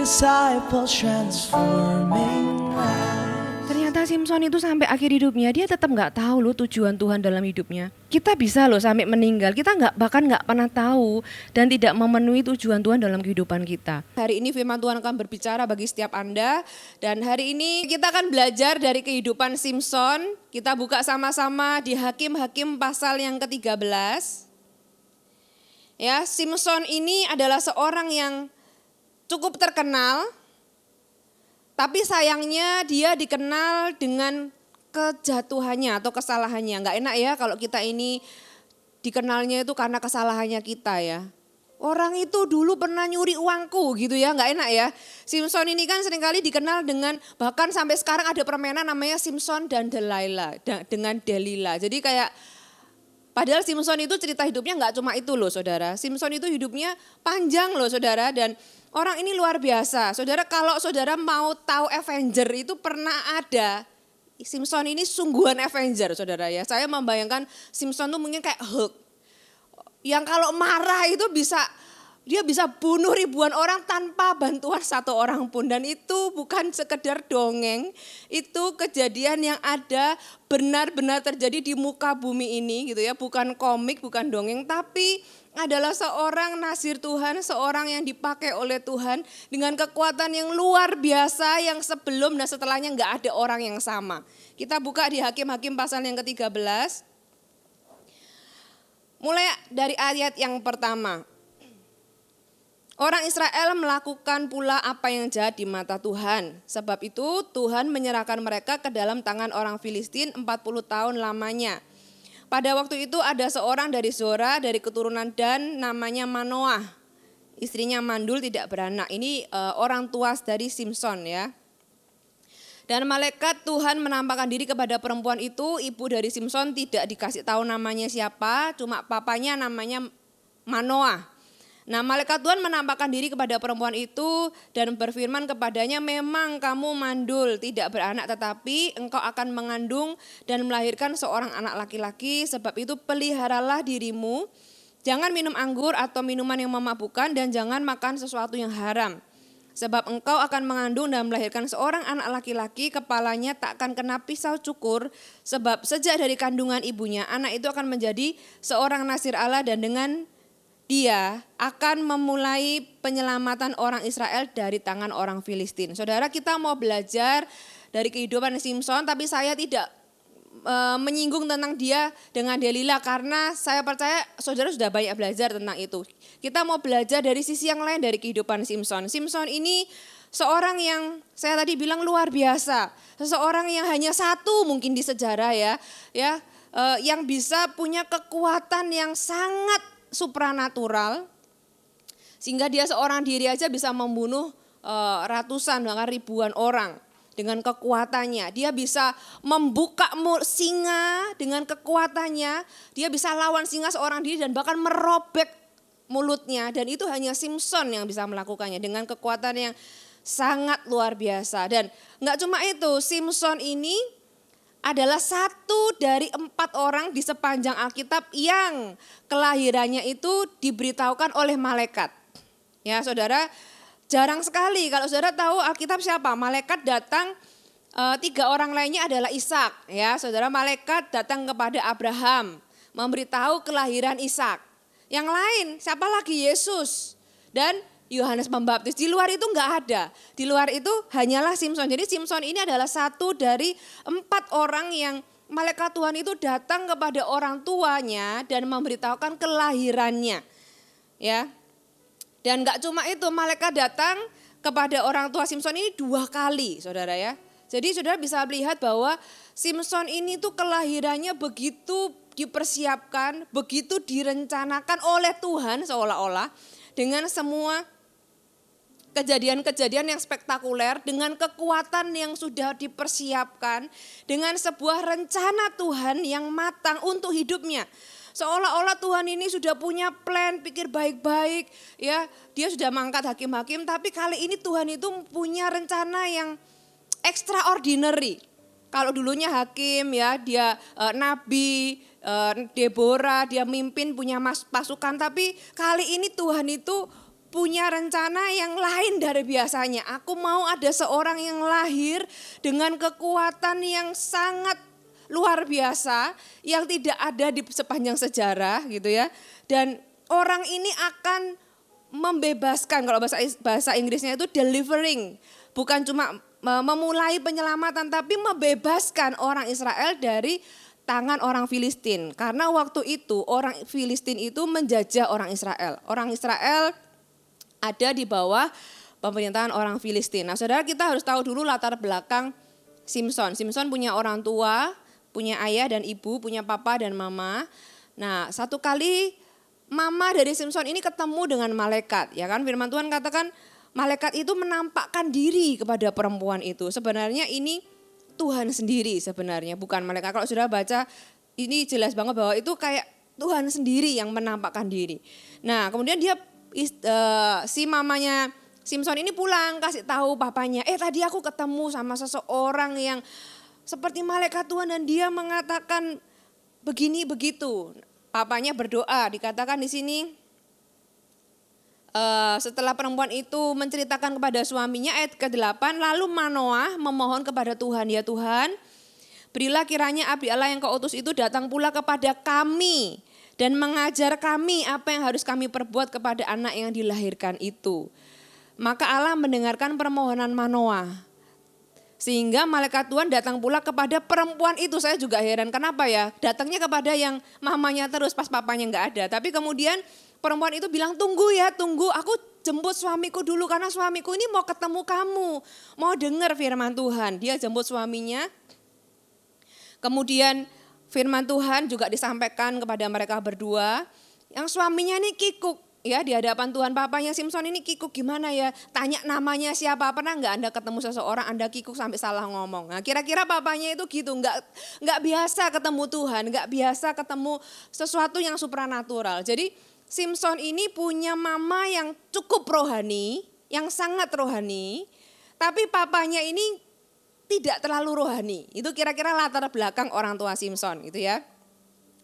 disciples transforming lives. Ternyata Simpson itu sampai akhir hidupnya dia tetap nggak tahu loh tujuan Tuhan dalam hidupnya. Kita bisa loh sampai meninggal, kita bahkan nggak pernah tahu dan tidak memenuhi tujuan Tuhan dalam kehidupan kita. Hari ini firman Tuhan akan berbicara bagi setiap Anda dan hari ini kita akan belajar dari kehidupan Simpson. Kita buka sama-sama di Hakim-Hakim pasal yang ke-13. Ya, Simpson ini adalah seorang yang cukup terkenal. Tapi sayangnya dia dikenal dengan kejatuhannya atau kesalahannya. Nggak enak ya kalau kita ini dikenalnya itu karena kesalahannya kita ya. Orang itu dulu pernah nyuri uangku gitu ya, nggak enak ya. Simpson ini kan seringkali dikenal dengan, bahkan sampai sekarang ada permainan namanya Simpson dan Delilah, dengan Delila. Jadi kayak, padahal Simpson itu cerita hidupnya nggak cuma itu loh saudara. Simpson itu hidupnya panjang loh saudara dan orang ini luar biasa. Saudara kalau saudara mau tahu Avenger itu pernah ada. Simpson ini sungguhan Avenger saudara ya. Saya membayangkan Simpson itu mungkin kayak Hulk. Yang kalau marah itu dia bisa bunuh ribuan orang tanpa bantuan satu orang pun. Dan itu bukan sekedar dongeng, itu kejadian yang ada benar-benar terjadi di muka bumi ini gitu ya. Bukan komik, bukan dongeng, tapi adalah seorang nazir Tuhan, seorang yang dipakai oleh Tuhan dengan kekuatan yang luar biasa yang sebelum dan setelahnya nggak ada orang yang sama. Kita buka di Hakim-Hakim pasal yang ke-13. Mulai dari ayat yang pertama. Orang Israel melakukan pula apa yang jahat di mata Tuhan. Sebab itu Tuhan menyerahkan mereka ke dalam tangan orang Filistin 40 tahun lamanya. Pada waktu itu ada seorang dari Zora, dari keturunan Dan, namanya Manoah. Istrinya mandul tidak beranak. Ini orang tua dari Simpson ya. Dan malaikat Tuhan menampakkan diri kepada perempuan itu. Ibu dari Simpson tidak dikasih tahu namanya siapa, cuma papanya namanya Manoah. Nah, malaikat Tuhan menampakkan diri kepada perempuan itu dan berfirman kepadanya, memang kamu mandul tidak beranak tetapi engkau akan mengandung dan melahirkan seorang anak laki-laki, sebab itu peliharalah dirimu, jangan minum anggur atau minuman yang memabukkan dan jangan makan sesuatu yang haram. Sebab engkau akan mengandung dan melahirkan seorang anak laki-laki, kepalanya tak akan kena pisau cukur, sebab sejak dari kandungan ibunya anak itu akan menjadi seorang nazir Allah dan dengan dia akan memulai penyelamatan orang Israel dari tangan orang Filistin. Saudara, kita mau belajar dari kehidupan Simpson, tapi saya tidak menyinggung tentang dia dengan Delila karena saya percaya saudara sudah banyak belajar tentang itu. Kita mau belajar dari sisi yang lain dari kehidupan Simpson. Simpson ini seorang yang saya tadi bilang luar biasa, seseorang yang hanya satu mungkin di sejarah yang bisa punya kekuatan yang sangat supranatural sehingga dia seorang diri aja bisa membunuh ratusan bahkan ribuan orang dengan kekuatannya. Dia bisa membuka singa dengan kekuatannya, dia bisa lawan singa seorang diri dan bahkan merobek mulutnya, dan itu hanya Simpson yang bisa melakukannya dengan kekuatan yang sangat luar biasa. Dan enggak cuma itu, Simpson ini adalah satu dari 4 orang di sepanjang Alkitab yang kelahirannya itu diberitahukan oleh malaikat. Ya saudara, jarang sekali kalau saudara tahu Alkitab siapa, malaikat datang, 3 orang lainnya adalah Ishak. Ya saudara, malaikat datang kepada Abraham, memberitahu kelahiran Ishak. Yang lain siapa lagi? Yesus dan Yohanes Pembaptis. Di luar itu enggak ada. Di luar itu hanyalah Simpson. Jadi Simpson ini adalah satu dari 4 orang yang malaikat Tuhan itu datang kepada orang tuanya dan memberitahukan kelahirannya. Ya. Dan enggak cuma itu, malaikat datang kepada orang tua Simpson ini 2 kali, saudara ya. Jadi saudara bisa melihat bahwa Simpson ini tuh kelahirannya begitu dipersiapkan, begitu direncanakan oleh Tuhan seolah-olah dengan semua kejadian-kejadian yang spektakuler, dengan kekuatan yang sudah dipersiapkan, dengan sebuah rencana Tuhan yang matang untuk hidupnya. Seolah-olah Tuhan ini sudah punya plan, pikir baik-baik, ya. Dia sudah mengangkat hakim-hakim, tapi kali ini Tuhan itu punya rencana yang extraordinary. Kalau dulunya hakim ya, dia nabi, Deborah, dia mimpin punya pasukan, tapi kali ini Tuhan itu punya rencana yang lain dari biasanya. Aku mau ada seorang yang lahir dengan kekuatan yang sangat luar biasa yang tidak ada di sepanjang sejarah gitu ya. Dan orang ini akan membebaskan, kalau bahasa Inggrisnya itu delivering. Bukan cuma memulai penyelamatan tapi membebaskan orang Israel dari tangan orang Filistin. Karena waktu itu orang Filistin itu menjajah orang Israel. Orang Israel ada di bawah pemerintahan orang Filistin. Nah, saudara, kita harus tahu dulu latar belakang Simson. Simson punya orang tua, punya ayah dan ibu, punya papa dan mama. Nah, satu kali mama dari Simson ini ketemu dengan malaikat, ya kan? Firman Tuhan katakan malaikat itu menampakkan diri kepada perempuan itu. Sebenarnya ini Tuhan sendiri sebenarnya, bukan malaikat. Kalau sudah baca ini jelas banget bahwa itu kayak Tuhan sendiri yang menampakkan diri. Nah, kemudian dia si mamanya Simson ini pulang kasih tahu papanya, tadi aku ketemu sama seseorang yang seperti malaikat Tuhan dan dia mengatakan begini begitu. Papanya berdoa, dikatakan di sini setelah perempuan itu menceritakan kepada suaminya, ayat ke-8, lalu Manoah memohon kepada Tuhan, ya Tuhan, berilah kiranya abdi Allah yang kau utus itu datang pula kepada kami dan mengajar kami apa yang harus kami perbuat kepada anak yang dilahirkan itu. Maka Allah mendengarkan permohonan Manoah. Sehingga malaikat Tuhan datang pula kepada perempuan itu. Saya juga heran kenapa ya, datangnya kepada yang mamanya terus pas papanya enggak ada. Tapi kemudian perempuan itu bilang, tunggu ya, tunggu, aku jemput suamiku dulu karena suamiku ini mau ketemu kamu, mau dengar firman Tuhan. Dia jemput suaminya, kemudian firman Tuhan juga disampaikan kepada mereka berdua. Yang suaminya ini kikuk ya di hadapan Tuhan, papanya Simson ini kikuk gimana ya, tanya namanya siapa, pernah enggak Anda ketemu seseorang Anda kikuk sampai salah ngomong. Nah, kira-kira papanya itu gitu, enggak biasa ketemu Tuhan, enggak biasa ketemu sesuatu yang supranatural. Jadi Simson ini punya mama yang cukup rohani, yang sangat rohani, tapi papanya ini tidak terlalu rohani. Itu kira-kira latar belakang orang tua Simson gitu ya.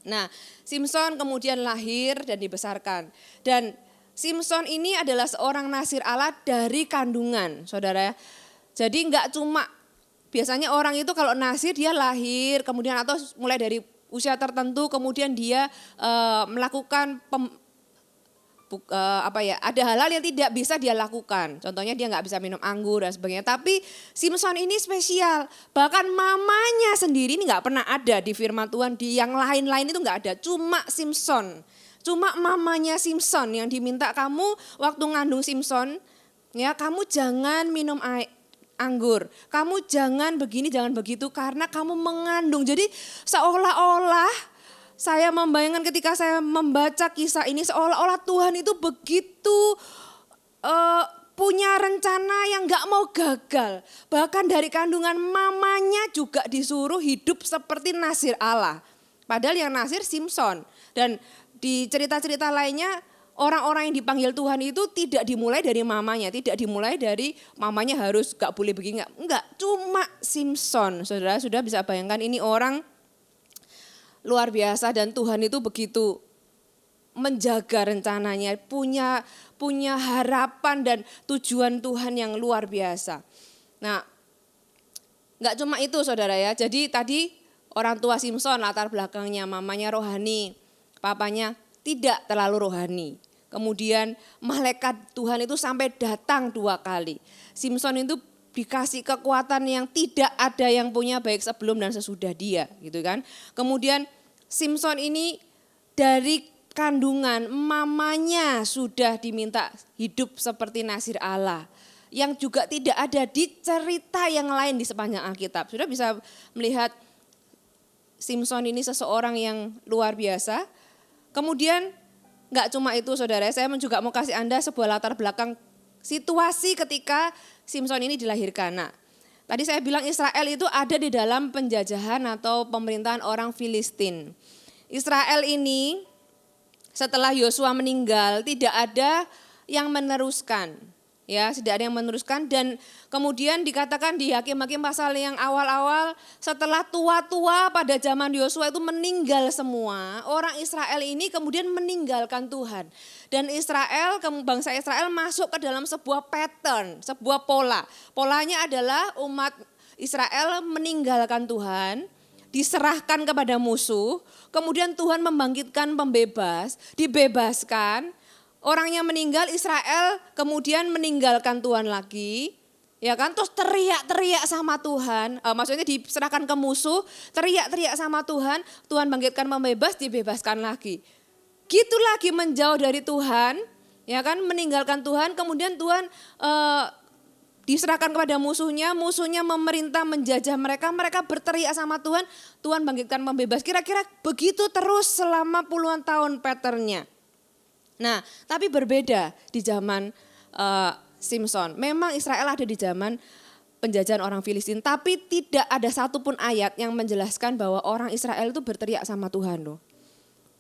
Nah, Simson kemudian lahir dan dibesarkan. Dan Simson ini adalah seorang nasir Allah dari kandungan, saudara. Jadi enggak cuma, biasanya orang itu kalau nasir dia lahir, kemudian atau mulai dari usia tertentu, kemudian dia melakukan ada hal-hal yang tidak bisa dia lakukan. Contohnya dia nggak bisa minum anggur dan sebagainya. Tapi Simson ini spesial. Bahkan mamanya sendiri ini nggak pernah ada di firman Tuhan. Di yang lain-lain itu nggak ada. Cuma Simson. Cuma mamanya Simson yang diminta, kamu waktu ngandung Simson, ya kamu jangan minum anggur. Kamu jangan begini, jangan begitu karena kamu mengandung. Jadi seolah-olah saya membayangkan ketika saya membaca kisah ini, seolah-olah Tuhan itu begitu punya rencana yang gak mau gagal. Bahkan dari kandungan mamanya juga disuruh hidup seperti nasir Allah. Padahal yang nasir Simson. Dan di cerita-cerita lainnya, orang-orang yang dipanggil Tuhan itu tidak dimulai dari mamanya. Tidak dimulai dari mamanya harus gak boleh begini. Enggak, cuma Simson. Saudara sudah bisa bayangkan ini orang luar biasa dan Tuhan itu begitu menjaga rencananya, punya harapan dan tujuan Tuhan yang luar biasa. Nah, enggak cuma itu saudara ya, jadi tadi orang tua Simson latar belakangnya mamanya rohani, papanya tidak terlalu rohani. Kemudian malaikat Tuhan itu sampai datang 2 kali. Simson itu dikasih kekuatan yang tidak ada yang punya baik sebelum dan sesudah dia gitu kan. Kemudian Simson ini dari kandungan mamanya sudah diminta hidup seperti nasir Allah. Yang juga tidak ada di cerita yang lain di sepanjang Alkitab. Sudah bisa melihat Simson ini seseorang yang luar biasa. Kemudian enggak cuma itu saudara, saya juga mau kasih Anda sebuah latar belakang situasi ketika Simson ini dilahirkan. Nah, tadi saya bilang Israel itu ada di dalam penjajahan atau pemerintahan orang Filistin. Israel ini setelah Yosua meninggal tidak ada yang meneruskan. Ya, tidak ada yang meneruskan. Dan kemudian dikatakan di Hakim-Hakim pasal yang awal-awal, setelah tua-tua pada zaman Yosua itu meninggal semua, orang Israel ini kemudian meninggalkan Tuhan. Dan bangsa Israel masuk ke dalam sebuah pattern, sebuah pola. Polanya adalah umat Israel meninggalkan Tuhan, diserahkan kepada musuh, kemudian Tuhan membangkitkan pembebas, dibebaskan. Orangnya meninggal, Israel kemudian meninggalkan Tuhan lagi, ya kan? Terus teriak-teriak sama Tuhan, maksudnya diserahkan ke musuh, teriak-teriak sama Tuhan, Tuhan bangkitkan pembebas, dibebaskan lagi. Gitu lagi menjauh dari Tuhan, ya kan? Meninggalkan Tuhan, kemudian Tuhan diserahkan kepada musuhnya memerintah menjajah mereka, mereka berteriak sama Tuhan, Tuhan bangkitkan pembebas. Kira-kira begitu terus selama puluhan tahun patternnya. Nah, tapi berbeda di zaman Simson. Memang Israel ada di zaman penjajahan orang Filistin, tapi tidak ada satupun ayat yang menjelaskan bahwa orang Israel itu berteriak sama Tuhan loh.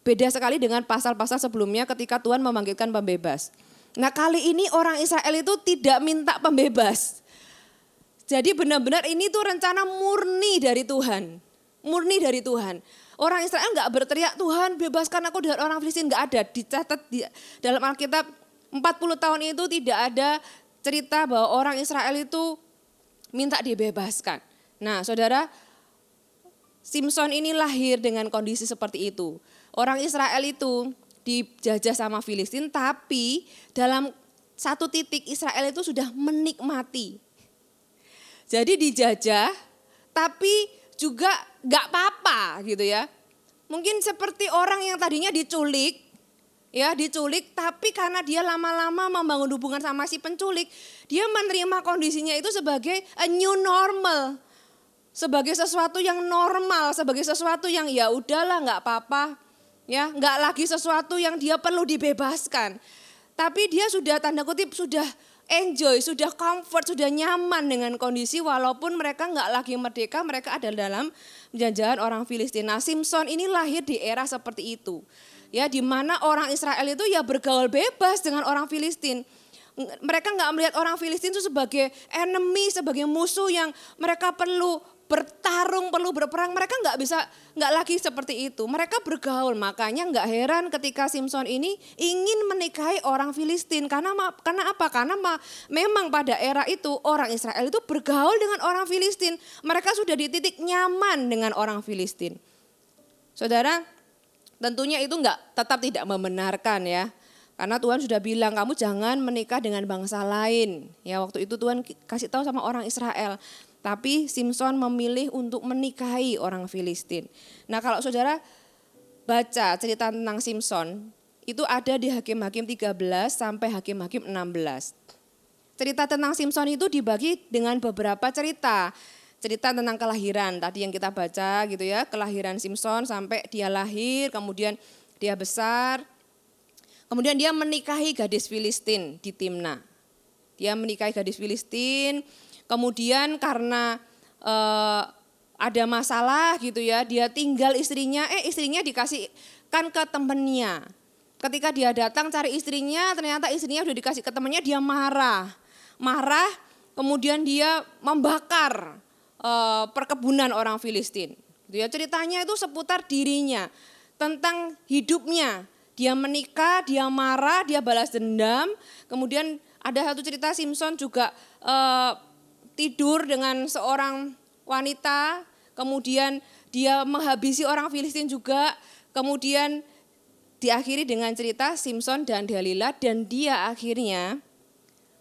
Beda sekali dengan pasal-pasal sebelumnya ketika Tuhan membangkitkan pembebas. Nah, kali ini orang Israel itu tidak minta pembebas. Jadi benar-benar ini tuh rencana murni dari Tuhan. Murni dari Tuhan. Orang Israel enggak berteriak, Tuhan bebaskan aku dari orang Filistin, enggak ada. Dicatat dalam Alkitab 40 tahun itu tidak ada cerita bahwa orang Israel itu minta dibebaskan. Nah, saudara, Simson ini lahir dengan kondisi seperti itu. Orang Israel itu dijajah sama Filistin, tapi dalam satu titik Israel itu sudah menikmati. Jadi dijajah, tapi juga gak apa-apa gitu ya. Mungkin seperti orang yang tadinya diculik, tapi karena dia lama-lama membangun hubungan sama si penculik, dia menerima kondisinya itu sebagai a new normal. Sebagai sesuatu yang normal, sebagai sesuatu yang ya udahlah gak apa-apa. Ya, gak lagi sesuatu yang dia perlu dibebaskan. Tapi dia sudah tanda kutip sudah enjoy, sudah comfort, sudah nyaman dengan kondisi walaupun mereka enggak lagi merdeka, mereka ada dalam penjajahan orang Filistin. Nah, Simson ini lahir di era seperti itu. Ya, di mana orang Israel itu ya bergaul bebas dengan orang Filistin. Mereka enggak melihat orang Filistin itu sebagai enemy, sebagai musuh yang mereka perlu bertarung, perlu berperang. Mereka enggak lagi seperti itu. Mereka bergaul, makanya enggak heran ketika Simson ini ingin menikahi orang Filistin. Karena apa? Karena memang pada era itu orang Israel itu bergaul dengan orang Filistin. Mereka sudah di titik nyaman dengan orang Filistin. Saudara, tentunya itu tetap tidak membenarkan ya. Karena Tuhan sudah bilang kamu jangan menikah dengan bangsa lain. Ya, waktu itu Tuhan kasih tahu sama orang Israel. Tapi Simson memilih untuk menikahi orang Filistin. Nah, kalau saudara baca cerita tentang Simson, itu ada di Hakim-Hakim 13 sampai Hakim-Hakim 16. Cerita tentang Simson itu dibagi dengan beberapa cerita. Cerita tentang kelahiran, tadi yang kita baca gitu ya, kelahiran Simson sampai dia lahir, kemudian dia besar. Kemudian dia menikahi gadis Filistin di Timna. Dia menikahi gadis Filistin. Kemudian karena ada masalah gitu ya, dia tinggal istrinya dikasihkan ke temennya. Ketika dia datang cari istrinya, ternyata istrinya udah dikasih ke temennya, dia marah. Kemudian dia membakar perkebunan orang Filistin. Gitu ya, ceritanya itu seputar dirinya, tentang hidupnya. Dia menikah, dia marah, dia balas dendam. Kemudian ada satu cerita Simson juga tidur dengan seorang wanita, kemudian dia menghabisi orang Filistin juga, kemudian diakhiri dengan cerita Simson dan Dalila, dan dia akhirnya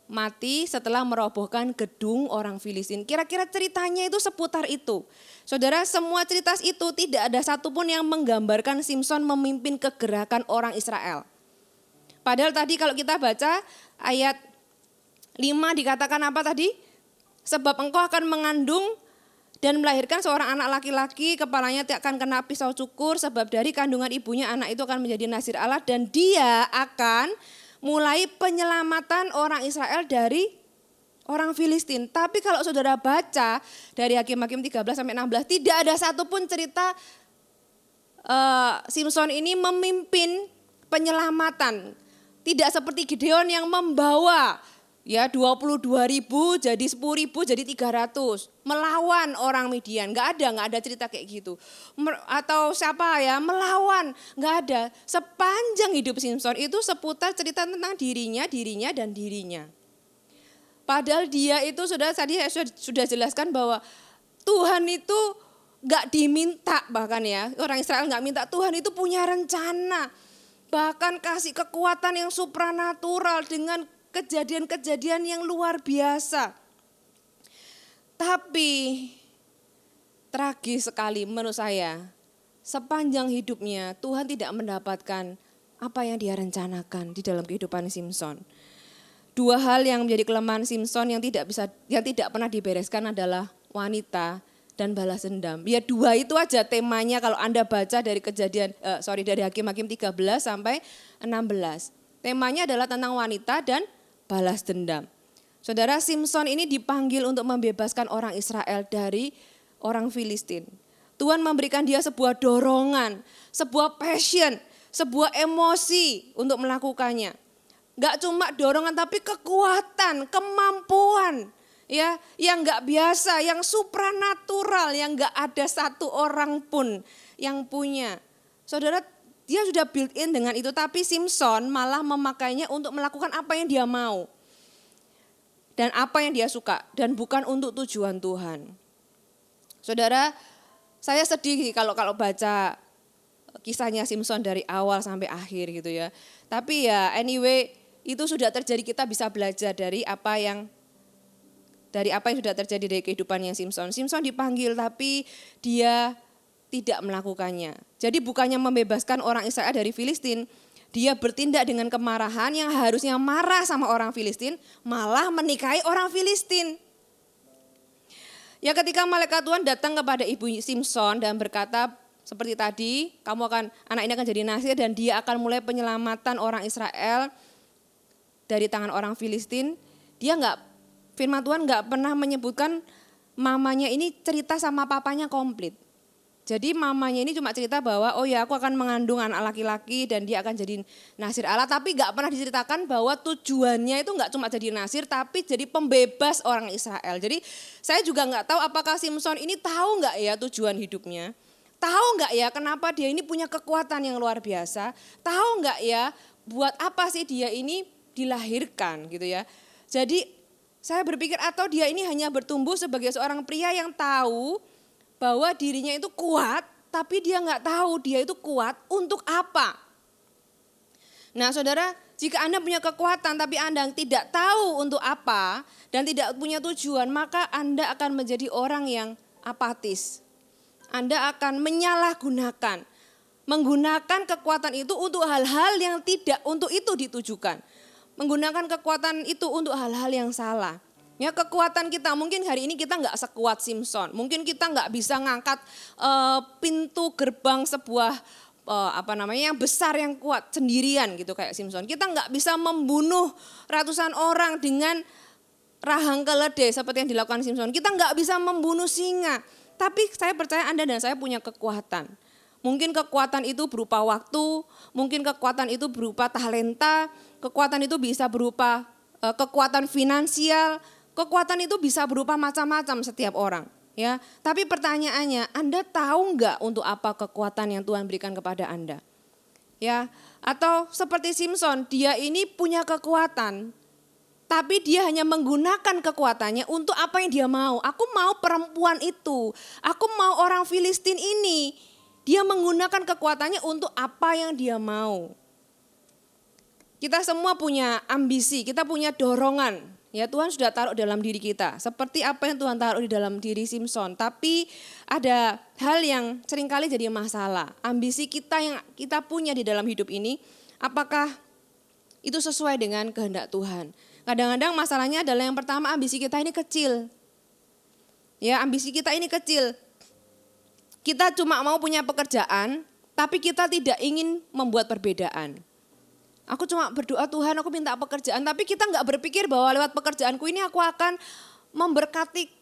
mati setelah merobohkan gedung orang Filistin. Kira-kira ceritanya itu seputar itu. Saudara, semua cerita itu tidak ada satupun yang menggambarkan Simson memimpin kegerakan orang Israel. Padahal tadi kalau kita baca ayat 5 dikatakan apa tadi? Sebab engkau akan mengandung dan melahirkan seorang anak laki-laki, kepalanya akan kena pisau cukur, sebab dari kandungan ibunya anak itu akan menjadi nazir Allah, dan dia akan mulai penyelamatan orang Israel dari orang Filistin. Tapi kalau saudara baca dari Hakim-Hakim 13 sampai 16, tidak ada satupun cerita Simson ini memimpin penyelamatan. Tidak seperti Gideon yang membawa Ya 22.000 jadi 10.000 jadi 300. Melawan orang Midian, nggak ada cerita kayak gitu. Atau siapa ya, melawan, nggak ada. Sepanjang hidup Simson itu seputar cerita tentang dirinya, dan dirinya. Padahal dia itu tadi saya sudah jelaskan bahwa Tuhan itu nggak diminta, bahkan ya, orang Israel nggak minta, Tuhan itu punya rencana. Bahkan kasih kekuatan yang supranatural dengan kejadian-kejadian yang luar biasa. Tapi tragis sekali menurut saya, sepanjang hidupnya Tuhan tidak mendapatkan apa yang dia rencanakan di dalam kehidupan Simson. Dua hal yang menjadi kelemahan Simson yang tidak pernah dibereskan adalah wanita dan balas dendam. Ya dua itu aja temanya kalau Anda baca dari dari Hakim-Hakim 13 sampai 16. Temanya adalah tentang wanita dan balas dendam. Saudara, Simson ini dipanggil untuk membebaskan orang Israel dari orang Filistin. Tuhan memberikan dia sebuah dorongan, sebuah passion, sebuah emosi untuk melakukannya. Gak cuma dorongan tapi kekuatan, kemampuan ya, yang gak biasa, yang supranatural, yang gak ada satu orang pun yang punya. Saudara, dia sudah built in dengan itu, tapi Simson malah memakainya untuk melakukan apa yang dia mau. Dan apa yang dia suka, dan bukan untuk tujuan Tuhan. Saudara, saya sedih kalau baca kisahnya Simson dari awal sampai akhir gitu ya. Tapi ya anyway, itu sudah terjadi, kita bisa belajar dari apa yang sudah terjadi dari kehidupannya Simson. Simson dipanggil tapi dia tidak melakukannya. Jadi bukannya membebaskan orang Israel dari Filistin, dia bertindak dengan kemarahan yang harusnya marah sama orang Filistin, malah menikahi orang Filistin. Ya ketika malaikat Tuhan datang kepada ibu Simson dan berkata seperti tadi, anak ini akan jadi nasir dan dia akan mulai penyelamatan orang Israel dari tangan orang Filistin. Firman Tuhan nggak pernah menyebutkan mamanya ini cerita sama papanya komplit. Jadi mamanya ini cuma cerita bahwa oh ya aku akan mengandung anak laki-laki dan dia akan jadi nasir Allah. Tapi nggak pernah diceritakan bahwa tujuannya itu nggak cuma jadi nasir tapi jadi pembebas orang Israel. Jadi saya juga nggak tahu apakah Simson ini tahu nggak ya tujuan hidupnya. Tahu nggak ya kenapa dia ini punya kekuatan yang luar biasa. Tahu nggak ya buat apa sih dia ini dilahirkan gitu ya. Jadi saya berpikir atau dia ini hanya bertumbuh sebagai seorang pria yang tahu bahwa dirinya itu kuat, tapi dia nggak tahu dia itu kuat untuk apa. Nah saudara, jika Anda punya kekuatan tapi Anda tidak tahu untuk apa dan tidak punya tujuan, maka Anda akan menjadi orang yang apatis. Anda akan menggunakan kekuatan itu untuk hal-hal yang tidak untuk itu ditujukan. Menggunakan kekuatan itu untuk hal-hal yang salah. Ya kekuatan kita mungkin hari ini kita nggak sekuat Simson. Mungkin kita nggak bisa ngangkat pintu gerbang sebuah yang besar yang kuat sendirian gitu kayak Simson. Kita nggak bisa membunuh ratusan orang dengan rahang keledai seperti yang dilakukan Simson. Kita nggak bisa membunuh singa. Tapi saya percaya Anda dan saya punya kekuatan. Mungkin kekuatan itu berupa waktu, mungkin kekuatan itu berupa talenta, kekuatan itu bisa berupa kekuatan finansial, kekuatan itu bisa berupa macam-macam setiap orang. Ya, tapi pertanyaannya, Anda tahu nggak untuk apa kekuatan yang Tuhan berikan kepada Anda? Ya, atau seperti Simson, dia ini punya kekuatan, tapi dia hanya menggunakan kekuatannya untuk apa yang dia mau. Aku mau perempuan itu, aku mau orang Filistin ini. Dia menggunakan kekuatannya untuk apa yang dia mau. Kita semua punya ambisi, kita punya dorongan. Ya Tuhan sudah taruh dalam diri kita. Seperti apa yang Tuhan taruh di dalam diri Simson. Tapi ada hal yang seringkali jadi masalah. Ambisi kita yang kita punya di dalam hidup ini, apakah itu sesuai dengan kehendak Tuhan? Kadang-kadang masalahnya adalah yang pertama ambisi kita ini kecil. Ya ambisi kita ini kecil. Kita cuma mau punya pekerjaan, tapi kita tidak ingin membuat perbedaan. Aku cuma berdoa Tuhan aku minta pekerjaan, tapi kita nggak berpikir bahwa lewat pekerjaanku ini aku akan memberkati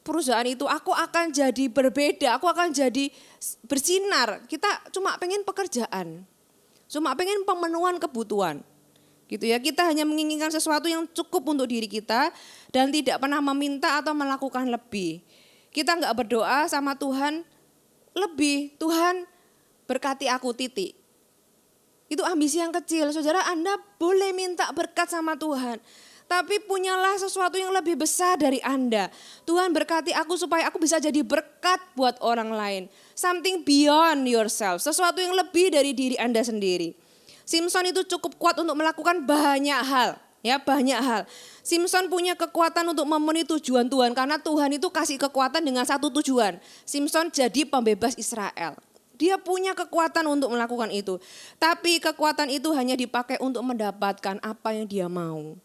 perusahaan itu. Aku akan jadi berbeda, aku akan jadi bersinar. Kita cuma pengen pekerjaan, cuma pengen pemenuhan kebutuhan. Gitu ya, kita hanya menginginkan sesuatu yang cukup untuk diri kita dan tidak pernah meminta atau melakukan lebih. Kita enggak berdoa sama Tuhan lebih, Tuhan berkati aku titik. Itu ambisi yang kecil. Saudara, Anda boleh minta berkat sama Tuhan, tapi punyalah sesuatu yang lebih besar dari Anda. Tuhan berkati aku supaya aku bisa jadi berkat buat orang lain. Something beyond yourself, sesuatu yang lebih dari diri Anda sendiri. Simpson itu cukup kuat untuk melakukan banyak hal, ya banyak hal. Simpson punya kekuatan untuk memenuhi tujuan Tuhan karena Tuhan itu kasih kekuatan dengan satu tujuan. Simpson jadi pembebas Israel. Dia punya kekuatan untuk melakukan itu. Tapi kekuatan itu hanya dipakai untuk mendapatkan apa yang dia mau.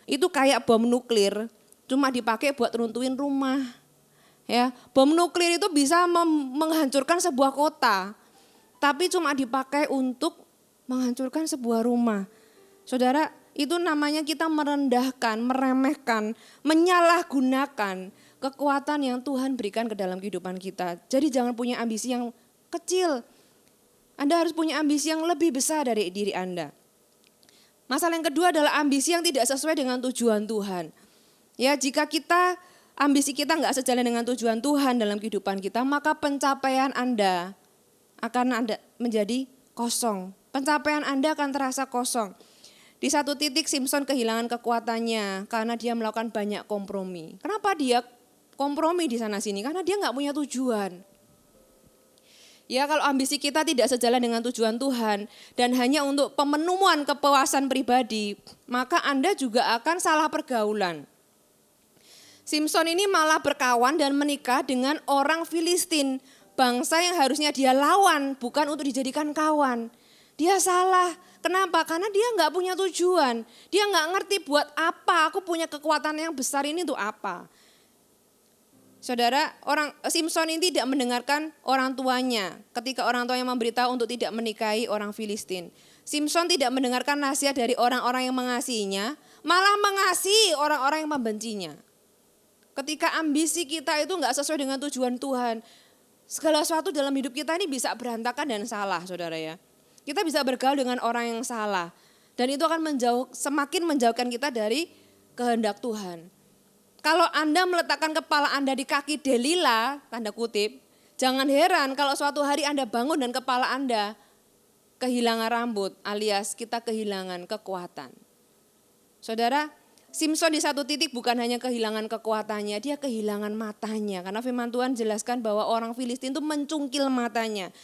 Itu kayak bom nuklir, cuma dipakai buat runtuhin rumah. Ya, bom nuklir itu bisa menghancurkan sebuah kota, tapi cuma dipakai untuk menghancurkan sebuah rumah. Saudara, itu namanya kita merendahkan, meremehkan, menyalahgunakan kekuatan yang Tuhan berikan ke dalam kehidupan kita. Jadi jangan punya ambisi yang kecil. Anda harus punya ambisi yang lebih besar dari diri Anda. Masalah yang kedua adalah ambisi yang tidak sesuai dengan tujuan Tuhan. Ya, jika ambisi kita enggak sejalan dengan tujuan Tuhan dalam kehidupan kita, maka pencapaian Anda akan menjadi kosong. Pencapaian Anda akan terasa kosong. Di satu titik Simpson kehilangan kekuatannya karena dia melakukan banyak kompromi. Kenapa dia kompromi di sana sini? Karena dia enggak punya tujuan. Ya, kalau ambisi kita tidak sejalan dengan tujuan Tuhan dan hanya untuk pemenuhan kepuasan pribadi, maka Anda juga akan salah pergaulan. Simpson ini malah berkawan dan menikah dengan orang Filistin, bangsa yang harusnya dia lawan, bukan untuk dijadikan kawan. Dia salah. Kenapa? Karena dia enggak punya tujuan. Dia enggak ngerti buat apa aku punya kekuatan yang besar ini untuk apa. Saudara, Simpson ini tidak mendengarkan orang tuanya ketika orang tuanya memberitahu untuk tidak menikahi orang Filistin. Simpson tidak mendengarkan nasihat dari orang-orang yang mengasihinya, malah mengasihi orang-orang yang membencinya. Ketika ambisi kita itu enggak sesuai dengan tujuan Tuhan, segala sesuatu dalam hidup kita ini bisa berantakan dan salah, saudara ya. Kita bisa bergaul dengan orang yang salah. Dan itu akan semakin menjauhkan kita dari kehendak Tuhan. Kalau Anda meletakkan kepala Anda di kaki Delila, tanda kutip, jangan heran kalau suatu hari Anda bangun dan kepala Anda kehilangan rambut, alias kita kehilangan kekuatan. Saudara, Simpson di satu titik bukan hanya kehilangan kekuatannya, dia kehilangan matanya. Karena firman Tuhan jelaskan bahwa orang Filistin itu mencungkil matanya.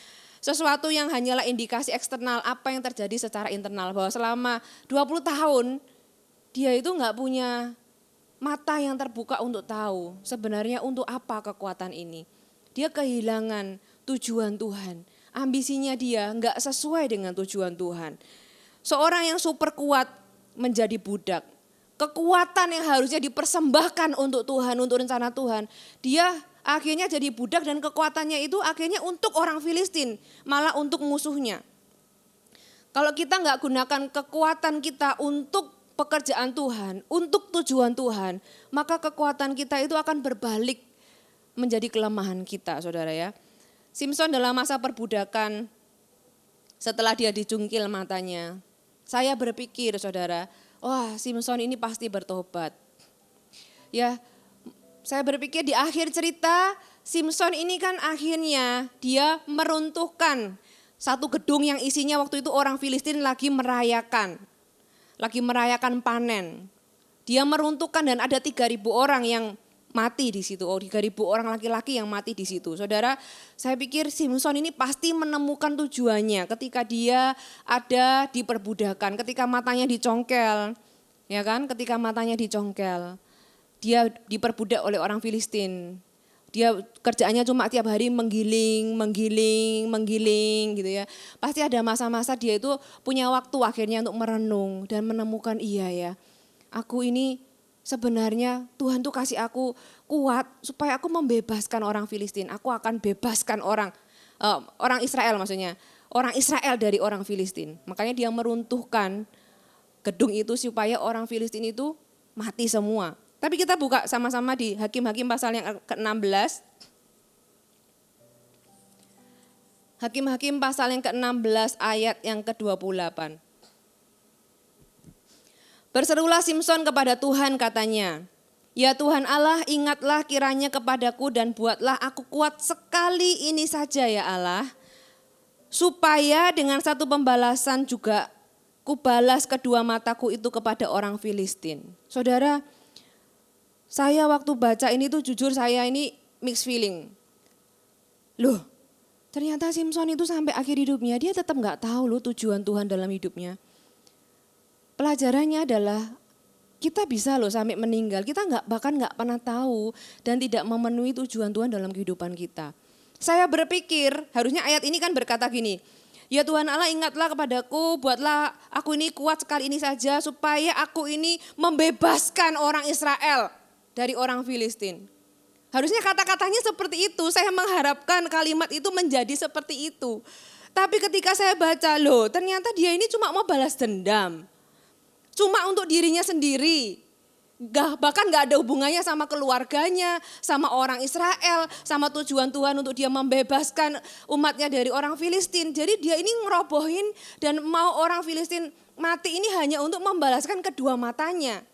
Sesuatu yang hanyalah indikasi eksternal apa yang terjadi secara internal. Bahwa selama 20 tahun dia itu enggak punya mata yang terbuka untuk tahu sebenarnya untuk apa kekuatan ini. Dia kehilangan tujuan Tuhan. Ambisinya dia enggak sesuai dengan tujuan Tuhan. Seorang yang super kuat menjadi budak. Kekuatan yang harusnya dipersembahkan untuk Tuhan, untuk rencana Tuhan. Dia akhirnya jadi budak dan kekuatannya itu akhirnya untuk orang Filistin, malah untuk musuhnya. Kalau kita enggak gunakan kekuatan kita untuk pekerjaan Tuhan, untuk tujuan Tuhan, maka kekuatan kita itu akan berbalik menjadi kelemahan kita, saudara ya. Simpson dalam masa perbudakan, setelah dia dicungkil matanya, saya berpikir, saudara, wah Simpson ini pasti bertobat. Ya, saya berpikir di akhir cerita Simpson ini kan akhirnya dia meruntuhkan satu gedung yang isinya waktu itu orang Filistin lagi merayakan panen. Dia meruntuhkan dan ada 3.000 orang yang mati di situ. 3.000 orang laki-laki yang mati di situ. Saudara, saya pikir Simpson ini pasti menemukan tujuannya ketika dia ada di perbudakan, ketika matanya dicongkel. Ya kan? Ketika matanya dicongkel. Dia diperbudak oleh orang Filistin. Dia kerjaannya cuma tiap hari menggiling gitu ya. Pasti ada masa-masa dia itu punya waktu akhirnya untuk merenung dan menemukan iya ya. Aku ini sebenarnya Tuhan tuh kasih aku kuat supaya aku membebaskan orang Filistin. Aku akan bebaskan orang Israel maksudnya. Orang Israel dari orang Filistin. Makanya dia meruntuhkan gedung itu supaya orang Filistin itu mati semua. Tapi kita buka sama-sama di Hakim-Hakim pasal yang ke-16. Hakim-Hakim pasal yang ke-16 ayat yang ke-28. Berserulah Simson kepada Tuhan katanya, "Ya Tuhan Allah, ingatlah kiranya kepadaku dan buatlah aku kuat sekali ini saja ya Allah, supaya dengan satu pembalasan juga kubalas kedua mataku itu kepada orang Filistin." Saudara, saya waktu baca ini tuh jujur saya ini mixed feeling. Loh, ternyata Simson itu sampai akhir hidupnya dia tetap gak tahu loh tujuan Tuhan dalam hidupnya. Pelajarannya adalah kita bisa loh sampai meninggal, kita bahkan nggak pernah tahu dan tidak memenuhi tujuan Tuhan dalam kehidupan kita. Saya berpikir harusnya ayat ini kan berkata gini, "Ya Tuhan Allah, ingatlah kepadaku, buatlah aku ini kuat sekali ini saja supaya aku ini membebaskan orang Israel dari orang Filistin." Harusnya kata-katanya seperti itu, saya mengharapkan kalimat itu menjadi seperti itu. Tapi ketika saya baca, loh ternyata dia ini cuma mau balas dendam. Cuma untuk dirinya sendiri, bahkan gak ada hubungannya sama keluarganya, sama orang Israel, sama tujuan Tuhan untuk dia membebaskan umatnya dari orang Filistin. Jadi dia ini ngerobohin dan mau orang Filistin mati ini hanya untuk membalaskan kedua matanya.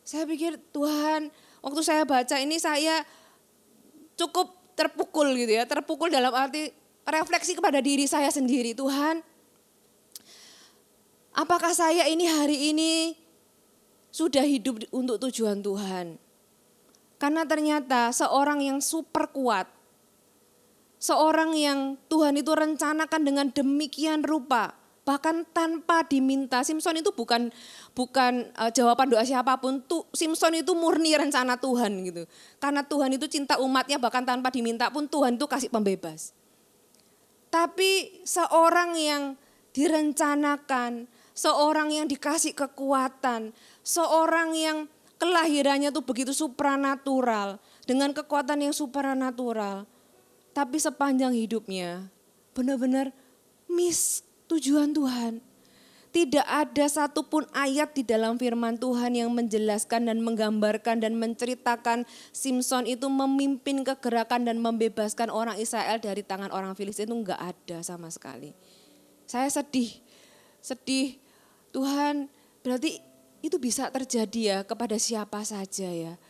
Saya pikir Tuhan, waktu saya baca ini saya cukup terpukul gitu ya, terpukul dalam arti refleksi kepada diri saya sendiri. Tuhan, apakah saya ini hari ini sudah hidup untuk tujuan Tuhan? Karena ternyata seorang yang super kuat, seorang yang Tuhan itu rencanakan dengan demikian rupa, bahkan tanpa diminta. Simson itu bukan jawaban doa siapapun. Simson itu murni rencana Tuhan gitu. Karena Tuhan itu cinta umatnya, bahkan tanpa diminta pun Tuhan itu kasih pembebas. Tapi seorang yang direncanakan, seorang yang dikasih kekuatan, seorang yang kelahirannya tuh begitu supranatural, dengan kekuatan yang supranatural. Tapi sepanjang hidupnya benar-benar miss tujuan Tuhan. Tidak ada satupun ayat di dalam firman Tuhan yang menjelaskan dan menggambarkan dan menceritakan Simson itu memimpin kegerakan dan membebaskan orang Israel dari tangan orang Filistin, itu enggak ada sama sekali. Saya sedih. Tuhan, berarti itu bisa terjadi ya kepada siapa saja ya.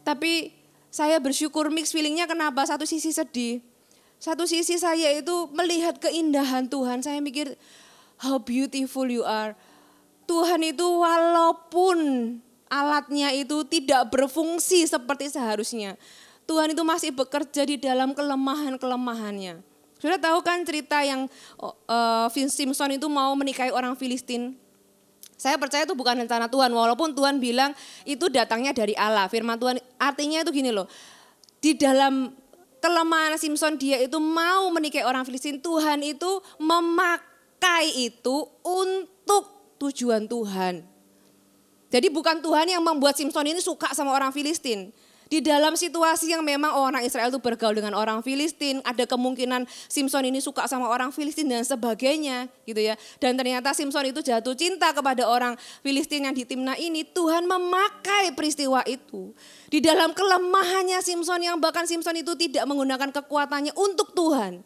Tapi saya bersyukur, mix feelingnya kenapa? Satu sisi sedih, satu sisi saya itu melihat keindahan Tuhan. Saya mikir, how beautiful you are. Tuhan itu walaupun alatnya itu tidak berfungsi seperti seharusnya, Tuhan itu masih bekerja di dalam kelemahan-kelemahannya. Sudah tahu kan cerita yang Simson itu mau menikahi orang Filistin? Saya percaya itu bukan rencana Tuhan, walaupun Tuhan bilang itu datangnya dari Allah. Firman Tuhan artinya itu gini loh, di dalam kelemahan Simson dia itu mau menikahi orang Filistin, Tuhan itu memakai itu untuk tujuan Tuhan. Jadi bukan Tuhan yang membuat Simson ini suka sama orang Filistin. Di dalam situasi yang memang orang Israel itu bergaul dengan orang Filistin, ada kemungkinan Simson ini suka sama orang Filistin dan sebagainya gitu ya. Dan ternyata Simson itu jatuh cinta kepada orang Filistin yang di Timna ini. Tuhan memakai peristiwa itu. Di dalam kelemahannya Simson yang bahkan Simson itu tidak menggunakan kekuatannya untuk Tuhan.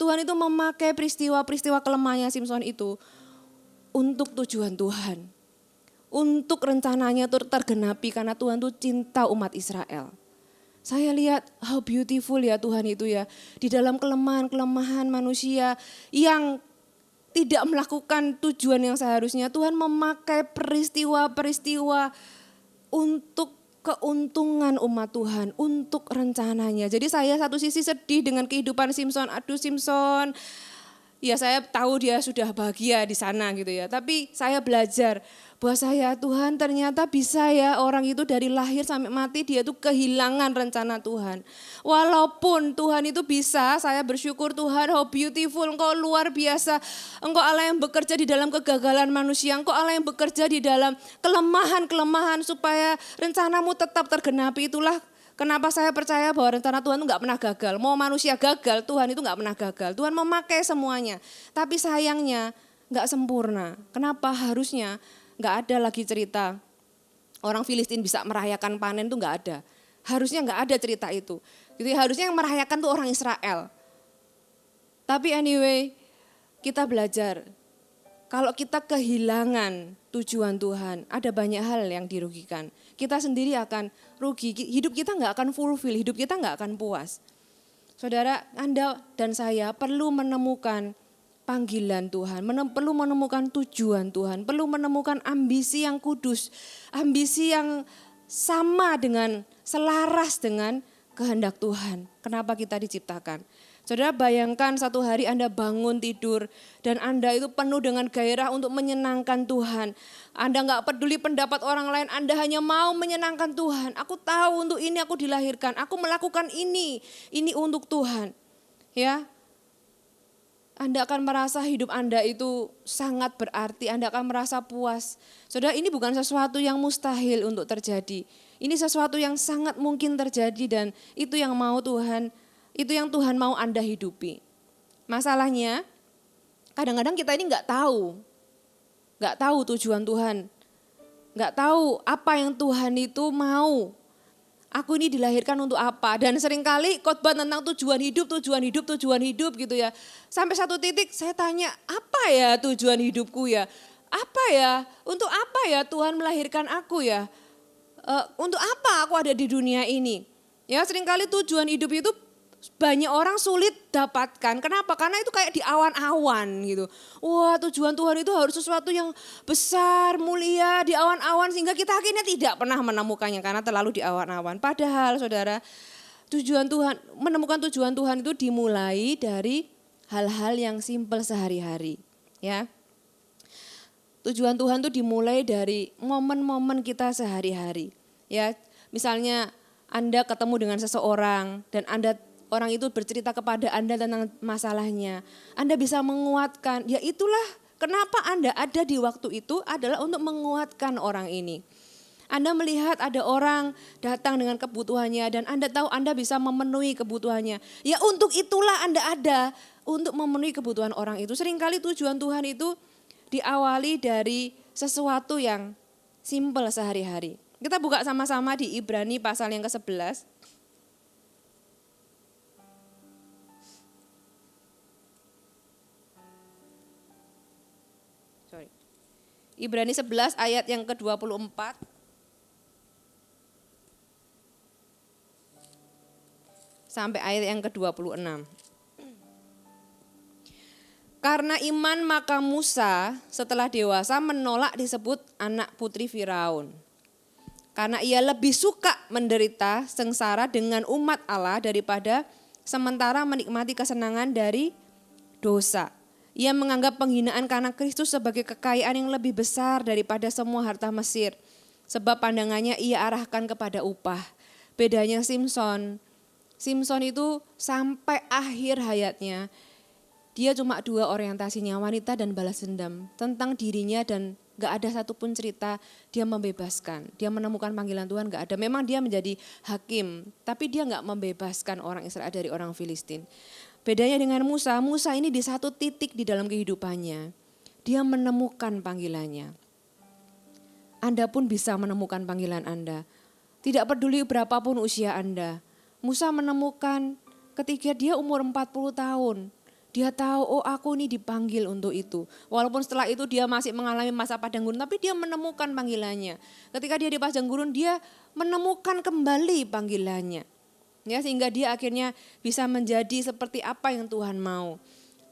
Tuhan itu memakai peristiwa-peristiwa kelemahannya Simson itu untuk tujuan Tuhan. Untuk rencananya itu tergenapi karena Tuhan itu cinta umat Israel. Saya lihat how beautiful ya Tuhan itu ya. Di dalam kelemahan-kelemahan manusia yang tidak melakukan tujuan yang seharusnya, Tuhan memakai peristiwa-peristiwa untuk keuntungan umat Tuhan, untuk rencananya. Jadi saya satu sisi sedih dengan kehidupan Simson. Aduh Simson, ya saya tahu dia sudah bahagia di sana gitu ya. Tapi saya belajar bahwa saya Tuhan ternyata bisa ya orang itu dari lahir sampai mati dia itu kehilangan rencana Tuhan. Walaupun Tuhan itu bisa, saya bersyukur Tuhan, oh beautiful, Engkau luar biasa. Engkau Allah yang bekerja di dalam kegagalan manusia, Engkau Allah yang bekerja di dalam kelemahan-kelemahan supaya rencanamu tetap tergenapi. Itulah kenapa saya percaya bahwa rencana Tuhan itu gak pernah gagal. Mau manusia gagal, Tuhan itu gak pernah gagal. Tuhan memakai semuanya, tapi sayangnya gak sempurna. Kenapa? Harusnya gak ada lagi cerita orang Filistin bisa merayakan panen itu gak ada. Harusnya gak ada cerita itu. Jadi harusnya yang merayakan itu orang Israel. Tapi anyway, kita belajar. Kalau kita kehilangan tujuan Tuhan, ada banyak hal yang dirugikan. Kita sendiri akan rugi, hidup kita nggak akan fulfill, hidup kita nggak akan puas. Saudara, Anda dan saya perlu menemukan panggilan Tuhan, perlu menemukan tujuan Tuhan, perlu menemukan ambisi yang kudus, ambisi yang sama dengan, selaras dengan kehendak Tuhan. Kenapa kita diciptakan? Saudara, bayangkan satu hari Anda bangun tidur dan Anda itu penuh dengan gairah untuk menyenangkan Tuhan. Anda nggak peduli pendapat orang lain, Anda hanya mau menyenangkan Tuhan. Aku tahu untuk ini aku dilahirkan, aku melakukan ini untuk Tuhan. Ya, Anda akan merasa hidup Anda itu sangat berarti, Anda akan merasa puas. Saudara, ini bukan sesuatu yang mustahil untuk terjadi. Ini sesuatu yang sangat mungkin terjadi dan itu yang mau Tuhan. Itu yang Tuhan mau Anda hidupi. Masalahnya kadang-kadang kita ini nggak tahu tujuan Tuhan. Nggak tahu apa yang Tuhan itu mau. Aku ini dilahirkan untuk apa. Dan seringkali khotbah tentang tujuan hidup gitu ya. Sampai satu titik saya tanya, apa ya tujuan hidupku ya? Apa ya? Untuk apa ya Tuhan melahirkan aku ya? Untuk apa aku ada di dunia ini? Ya, seringkali tujuan hidup itu banyak orang sulit dapatkan. Kenapa? Karena itu kayak di awan-awan gitu. Wah, tujuan Tuhan itu harus sesuatu yang besar, mulia, di awan-awan sehingga kita akhirnya tidak pernah menemukannya karena terlalu di awan-awan. Padahal saudara, menemukan tujuan Tuhan itu dimulai dari hal-hal yang simpel sehari-hari. Ya. Tujuan Tuhan itu dimulai dari momen-momen kita sehari-hari. Ya, misalnya Anda ketemu dengan seseorang dan orang itu bercerita kepada Anda tentang masalahnya. Anda bisa menguatkan, ya itulah kenapa Anda ada di waktu itu adalah untuk menguatkan orang ini. Anda melihat ada orang datang dengan kebutuhannya dan Anda tahu Anda bisa memenuhi kebutuhannya. Ya untuk itulah Anda ada, untuk memenuhi kebutuhan orang itu. Seringkali tujuan Tuhan itu diawali dari sesuatu yang simpel sehari-hari. Kita buka sama-sama di Ibrani pasal yang ke-11. Ibrani 11 ayat yang ke-24 sampai ayat yang ke-26. Karena iman maka Musa setelah dewasa menolak disebut anak putri Firaun. Karena ia lebih suka menderita sengsara dengan umat Allah daripada sementara menikmati kesenangan dari dosa. Ia menganggap penghinaan karena Kristus sebagai kekayaan yang lebih besar daripada semua harta Mesir. Sebab pandangannya ia arahkan kepada upah. Bedanya Simson itu sampai akhir hayatnya, dia cuma dua orientasinya, wanita dan balas dendam. Tentang dirinya dan gak ada satupun cerita dia membebaskan. Dia menemukan panggilan Tuhan gak ada. Memang dia menjadi hakim, tapi dia gak membebaskan orang Israel dari orang Filistin. Bedanya dengan Musa ini di satu titik di dalam kehidupannya, dia menemukan panggilannya. Anda pun bisa menemukan panggilan Anda. Tidak peduli berapapun usia Anda. Musa menemukan ketika dia umur 40 tahun. Dia tahu, oh aku ini dipanggil untuk itu. Walaupun setelah itu dia masih mengalami masa padang gurun, tapi dia menemukan panggilannya. Ketika dia di padang gurun, dia menemukan kembali panggilannya. Ya, sehingga dia akhirnya bisa menjadi seperti apa yang Tuhan mau.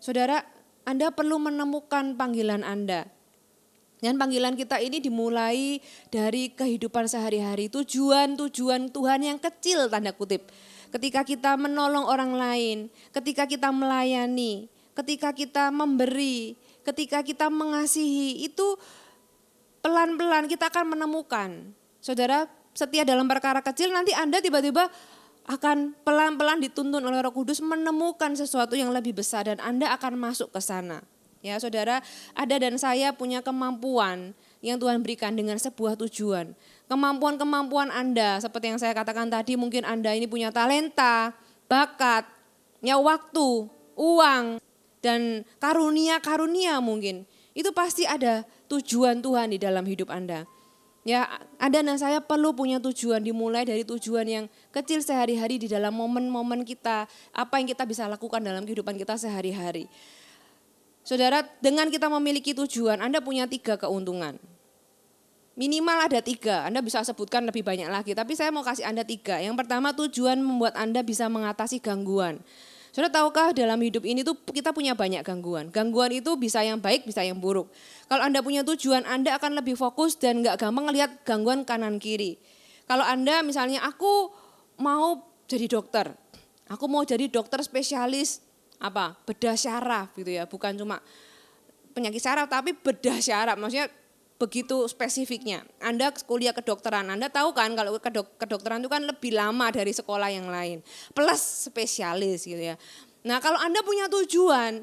Saudara, Anda perlu menemukan panggilan Anda. Dan panggilan kita ini dimulai dari kehidupan sehari-hari, tujuan Tuhan yang kecil tanda kutip. Ketika kita menolong orang lain, ketika kita melayani, ketika kita memberi, ketika kita mengasihi, itu pelan-pelan kita akan menemukan. Saudara, setia dalam perkara kecil, nanti Anda tiba-tiba akan pelan-pelan dituntun oleh Roh Kudus menemukan sesuatu yang lebih besar dan Anda akan masuk ke sana. Ya, saudara, Anda dan saya punya kemampuan yang Tuhan berikan dengan sebuah tujuan. Kemampuan-kemampuan Anda, seperti yang saya katakan tadi, mungkin Anda ini punya talenta, bakat, waktu, uang, dan karunia-karunia mungkin. Itu pasti ada tujuan Tuhan di dalam hidup Anda. Ya, Anda dan saya perlu punya tujuan, dimulai dari tujuan yang kecil sehari-hari di dalam momen-momen kita, apa yang kita bisa lakukan dalam kehidupan kita sehari-hari. Saudara, dengan kita memiliki tujuan, Anda punya 3 keuntungan. Minimal ada 3, Anda bisa sebutkan lebih banyak lagi, tapi saya mau kasih Anda 3. Yang pertama, tujuan membuat Anda bisa mengatasi gangguan. Saudara tahukah dalam hidup ini tuh kita punya banyak gangguan. Gangguan itu bisa yang baik, bisa yang buruk. Kalau Anda punya tujuan, Anda akan lebih fokus dan gak gampang ngelihat gangguan kanan kiri. Kalau Anda misalnya, aku mau jadi dokter, aku mau jadi dokter spesialis bedah syaraf gitu ya, bukan cuma penyakit syaraf tapi bedah syaraf, maksudnya begitu spesifiknya. Anda kuliah kedokteran, Anda tahu kan kalau kedokteran itu kan lebih lama dari sekolah yang lain, plus spesialis gitu ya. Nah kalau Anda punya tujuan,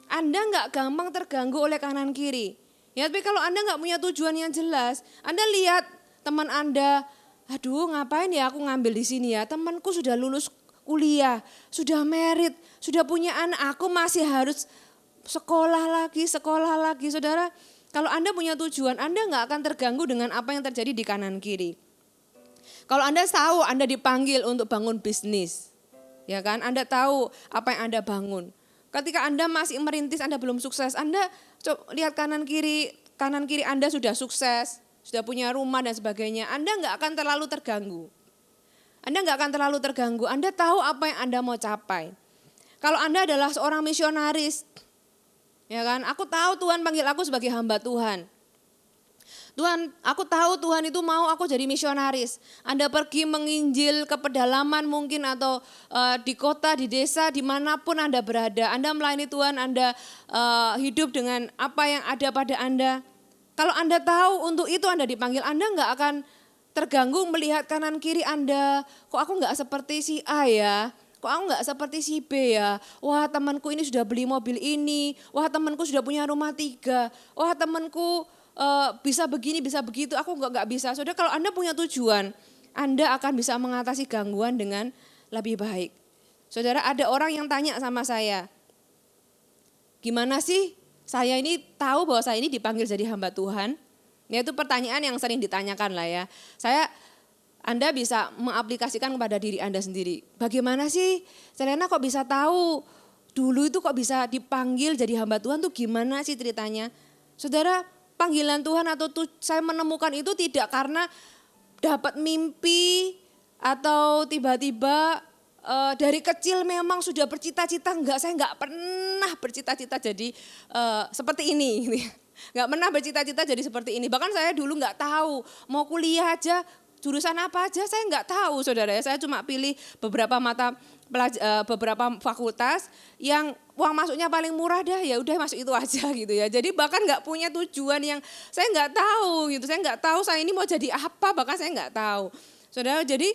Anda nggak gampang terganggu oleh kanan kiri. Ya, tapi kalau Anda nggak punya tujuan yang jelas, Anda lihat teman Anda, aduh ngapain ya aku ngambil di sini ya, temanku sudah lulus kuliah, sudah merit, sudah punya anak, aku masih harus sekolah lagi. Saudara, kalau Anda punya tujuan, Anda nggak akan terganggu dengan apa yang terjadi di kanan kiri. Kalau Anda tahu Anda dipanggil untuk bangun bisnis, ya kan? Anda tahu apa yang Anda bangun. Ketika Anda masih merintis, Anda belum sukses, Anda lihat kanan kiri Anda sudah sukses, sudah punya rumah dan sebagainya, Anda nggak akan terlalu terganggu. Anda tahu apa yang Anda mau capai. Kalau Anda adalah seorang misionaris, ya kan? Aku tahu Tuhan panggil aku sebagai hamba Tuhan. Aku tahu Tuhan itu mau aku jadi misionaris. Anda pergi menginjil ke pedalaman mungkin atau di kota, di desa, dimanapun Anda berada. Anda melayani Tuhan, Anda hidup dengan apa yang ada pada Anda. Kalau Anda tahu untuk itu Anda dipanggil, Anda nggak akan terganggu melihat kanan kiri Anda. Kok aku nggak seperti si A ya? Kok aku nggak seperti si B ya? Wah temanku ini sudah beli mobil ini. Wah temanku sudah punya rumah 3. Wah temanku bisa begini, bisa begitu. Aku nggak bisa. Saudara kalau Anda punya tujuan, Anda akan bisa mengatasi gangguan dengan lebih baik. Saudara ada orang yang tanya sama saya, gimana sih saya ini tahu bahwa saya ini dipanggil jadi hamba Tuhan? Ya itu pertanyaan yang sering ditanyakan lah ya. Anda bisa mengaplikasikan kepada diri Anda sendiri. Bagaimana sih Selena kok bisa tahu dulu itu kok bisa dipanggil jadi hamba Tuhan tuh gimana sih ceritanya? Saudara panggilan Tuhan atau saya menemukan itu tidak karena dapat mimpi atau tiba-tiba dari kecil memang sudah bercita-cita. Saya enggak pernah bercita-cita jadi seperti ini. Nggak pernah bercita-cita jadi seperti ini. Bahkan saya dulu nggak tahu mau kuliah aja jurusan apa aja saya nggak tahu saudara ya. Saya cuma pilih beberapa beberapa fakultas yang uang masuknya paling murah dah ya udah masuk itu aja gitu ya. Jadi bahkan nggak punya tujuan yang saya nggak tahu gitu. Saya nggak tahu saya ini mau jadi apa bahkan saya nggak tahu. Saudara jadi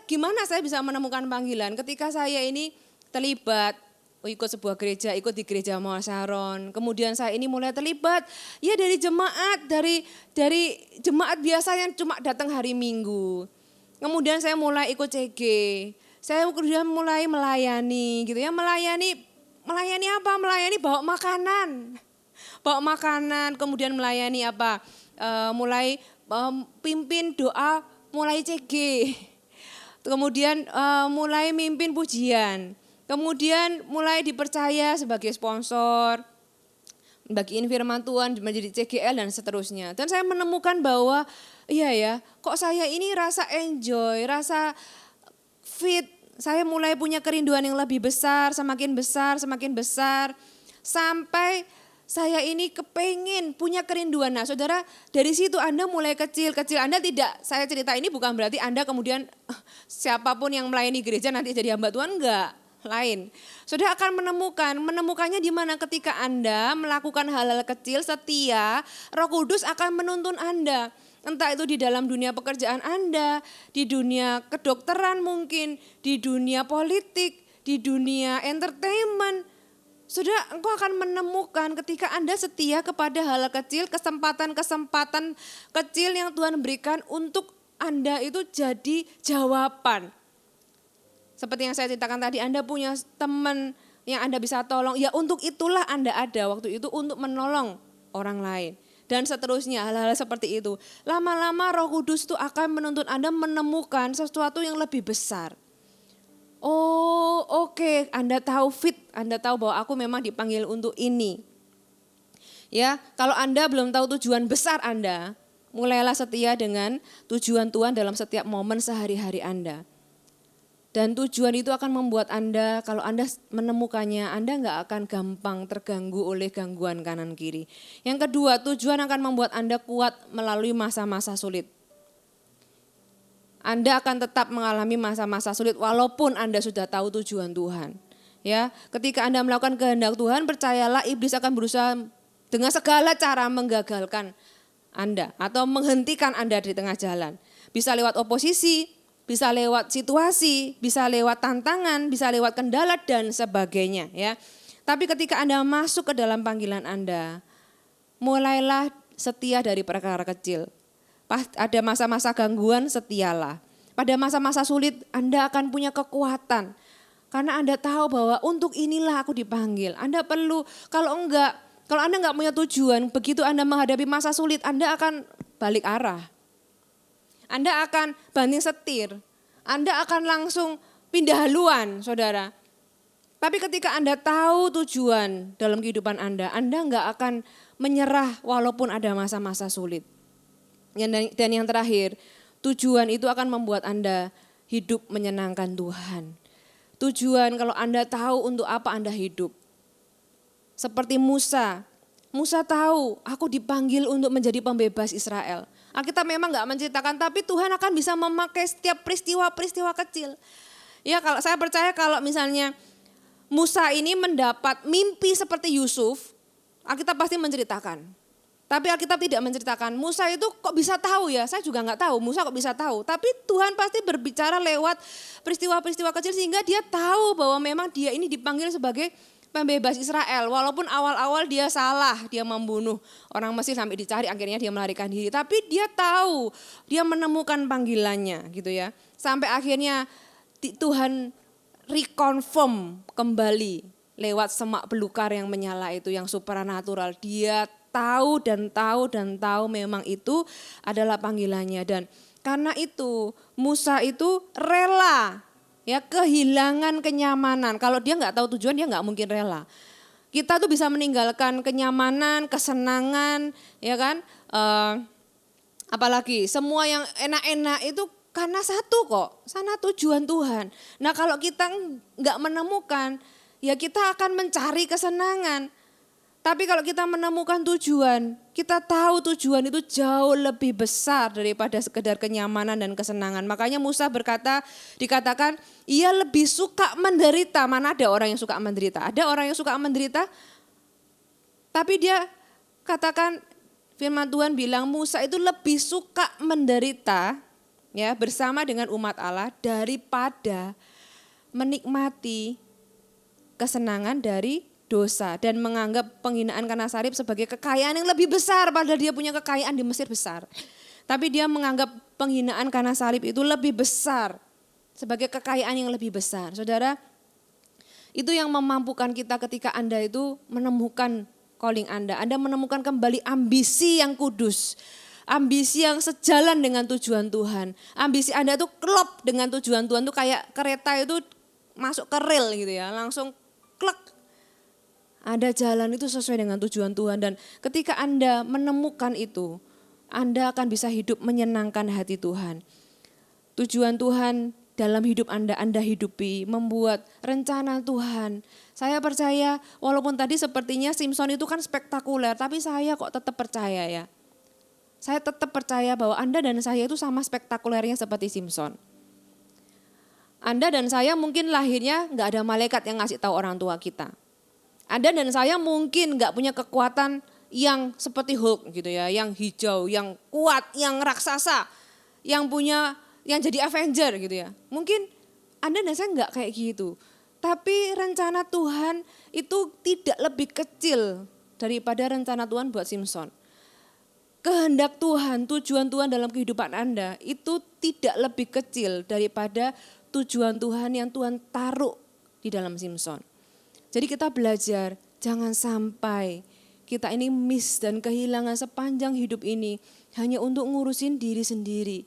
gimana saya bisa menemukan panggilan ketika saya ini terlibat ikut sebuah gereja, ikut di gereja Mawar Sharon. Kemudian saya ini mulai terlibat ya dari jemaat biasa yang cuma datang hari Minggu. Kemudian saya mulai ikut CG. Saya kemudian mulai melayani gitu ya, melayani apa? Melayani bawa makanan, kemudian melayani apa? Mulai pimpin doa, mulai CG. Kemudian mulai mimpin pujian. Kemudian mulai dipercaya sebagai sponsor, bagiin firman Tuhan, menjadi CGL dan seterusnya. Dan saya menemukan bahwa iya ya, kok saya ini rasa enjoy, rasa fit. Saya mulai punya kerinduan yang lebih besar, semakin besar. Sampai saya ini kepengen punya kerinduan. Nah saudara dari situ Anda mulai kecil. Anda tidak, saya cerita ini bukan berarti Anda kemudian siapapun yang melayani gereja nanti jadi hamba Tuhan, enggak. Lain. Saudara akan menemukannya di mana ketika Anda melakukan hal-hal kecil setia, Roh Kudus akan menuntun Anda. Entah itu di dalam dunia pekerjaan Anda, di dunia kedokteran mungkin, di dunia politik, di dunia entertainment. Saudara, engkau akan menemukan ketika Anda setia kepada hal kecil, kesempatan-kesempatan kecil yang Tuhan berikan untuk Anda itu jadi jawaban. Seperti yang saya ceritakan tadi, Anda punya teman yang Anda bisa tolong. Ya untuk itulah Anda ada waktu itu untuk menolong orang lain. Dan seterusnya hal-hal seperti itu. Lama-lama Roh Kudus itu akan menuntun Anda menemukan sesuatu yang lebih besar. Oh oke, Anda tahu Anda tahu bahwa aku memang dipanggil untuk ini. Ya, kalau Anda belum tahu tujuan besar Anda, mulailah setia dengan tujuan Tuhan dalam setiap momen sehari-hari Anda. Dan tujuan itu akan membuat Anda, kalau Anda menemukannya, Anda nggak akan gampang terganggu oleh gangguan kanan kiri. Yang kedua, tujuan akan membuat Anda kuat melalui masa-masa sulit. Anda akan tetap mengalami masa-masa sulit walaupun Anda sudah tahu tujuan Tuhan. Ya, ketika Anda melakukan kehendak Tuhan, percayalah iblis akan berusaha dengan segala cara menggagalkan Anda atau menghentikan Anda di tengah jalan. Bisa lewat oposisi, bisa lewat situasi, bisa lewat tantangan, bisa lewat kendala dan sebagainya ya. Tapi ketika Anda masuk ke dalam panggilan Anda, mulailah setia dari perkara kecil. Ada masa-masa gangguan, setialah. Pada masa-masa sulit Anda akan punya kekuatan. Karena Anda tahu bahwa untuk inilah aku dipanggil. Anda perlu, kalau Anda enggak punya tujuan, begitu Anda menghadapi masa sulit, Anda akan balik arah. Anda akan banting setir. Anda akan langsung pindah haluan, saudara. Tapi ketika Anda tahu tujuan dalam kehidupan Anda enggak akan menyerah walaupun ada masa-masa sulit. Dan yang terakhir, tujuan itu akan membuat Anda hidup menyenangkan Tuhan. Tujuan kalau Anda tahu untuk apa Anda hidup. Seperti Musa tahu aku dipanggil untuk menjadi pembebas Israel. Alkitab memang enggak menceritakan, tapi Tuhan akan bisa memakai setiap peristiwa-peristiwa kecil. Ya, kalau saya percaya kalau misalnya Musa ini mendapat mimpi seperti Yusuf, Alkitab pasti menceritakan. Tapi Alkitab tidak menceritakan, Musa itu kok bisa tahu ya, saya juga enggak tahu, Musa kok bisa tahu. Tapi Tuhan pasti berbicara lewat peristiwa-peristiwa kecil sehingga dia tahu bahwa memang dia ini dipanggil sebagai pembebas Israel. Walaupun awal-awal dia salah, dia membunuh orang Mesir sampai dicari, akhirnya dia melarikan diri. Tapi dia tahu, dia menemukan panggilannya gitu ya. Sampai akhirnya Tuhan reconfirm kembali lewat semak belukar yang menyala itu, yang supranatural. Dia tahu dan tahu memang itu adalah panggilannya. Dan karena itu Musa itu rela ya kehilangan kenyamanan. Kalau dia nggak tahu tujuan dia nggak mungkin rela. Kita tuh bisa meninggalkan kenyamanan, kesenangan, ya kan? Apalagi semua yang enak-enak itu karena satu kok, sana tujuan Tuhan. Nah kalau kita nggak menemukan, ya kita akan mencari kesenangan. Tapi kalau kita menemukan tujuan, kita tahu tujuan itu jauh lebih besar daripada sekedar kenyamanan dan kesenangan. Makanya Musa dikatakan ia lebih suka menderita. Mana ada orang yang suka menderita? Ada orang yang suka menderita? Tapi dia katakan, firman Tuhan bilang Musa itu lebih suka menderita ya bersama dengan umat Allah daripada menikmati kesenangan dari dosa dan menganggap penghinaan karena salib sebagai kekayaan yang lebih besar padahal dia punya kekayaan di Mesir besar. Tapi dia menganggap penghinaan karena salib itu lebih besar sebagai kekayaan yang lebih besar. Saudara, itu yang memampukan kita ketika Anda itu menemukan calling Anda menemukan kembali ambisi yang kudus. Ambisi yang sejalan dengan tujuan Tuhan. Ambisi Anda itu klop dengan tujuan Tuhan itu kayak kereta itu masuk ke rel gitu ya, langsung klek. Ada jalan itu sesuai dengan tujuan Tuhan dan ketika Anda menemukan itu, Anda akan bisa hidup menyenangkan hati Tuhan. Tujuan Tuhan dalam hidup Anda hidupi, membuat rencana Tuhan. Saya percaya walaupun tadi sepertinya Simpson itu kan spektakuler, tapi saya kok tetap percaya ya. Saya tetap percaya bahwa Anda dan saya itu sama spektakulernya seperti Simpson. Anda dan saya mungkin lahirnya nggak ada malaikat yang ngasih tahu orang tua kita. Anda dan saya mungkin nggak punya kekuatan yang seperti Hulk gitu ya, yang hijau, yang kuat, yang raksasa, yang jadi Avenger gitu ya. Mungkin Anda dan saya nggak kayak gitu. Tapi rencana Tuhan itu tidak lebih kecil daripada rencana Tuhan buat Simpson. Kehendak Tuhan, tujuan Tuhan dalam kehidupan Anda itu tidak lebih kecil daripada tujuan Tuhan yang Tuhan taruh di dalam Simpson. Jadi kita belajar jangan sampai kita ini miss dan kehilangan sepanjang hidup ini hanya untuk ngurusin diri sendiri.